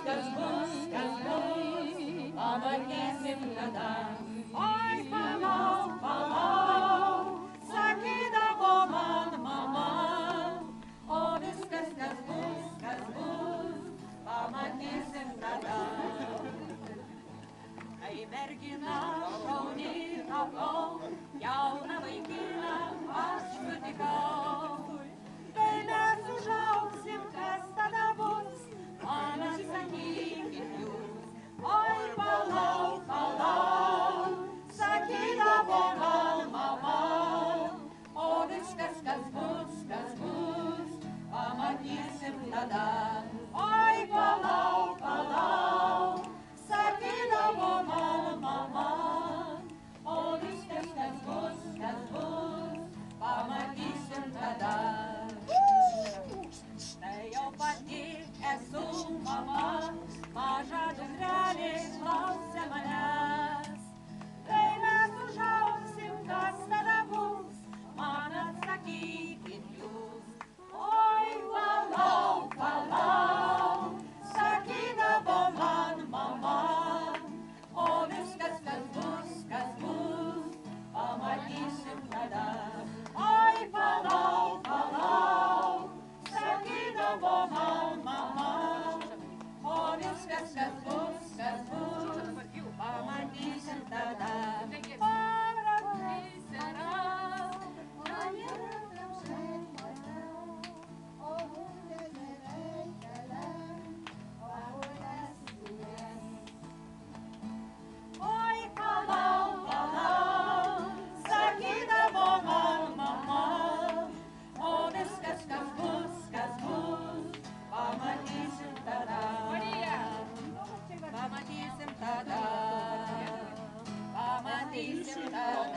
kas bus, pamatysim tada. Oi, palauk, palauk, sakydavo man mama, o viskas, kas bus, pamatysim tada. Kai mergina šauni tapau, jauną vaikiną aš sutikau. Kai mes užaugsim, kas tada bus, man atsakykit jūs. Oi, palauk, palauk, sakydavo man mama, o viskas, kas bus, pamatysim tada. Oi, palauk, palauk, sakydavo man mama, o viskas, kas bus, pamatysim tada. Štai jau pati esu mama, maža dukrelė klausia manęs. Kai mes užaugsim, kas tada bus, man atsakykit jūs. Oi, palauk, palauk, sakydavo man mama, o viskas, kas bus, pamatysim tada. Oi, palauk, palauk, sakydavo man mama, o viskas, kas bus, pamatysim tada. Oi, palauk, palauk, sakydavo man mama, o viskas, kas bus, pamatysim tada. Pamatysim tada. Pamatysim tada.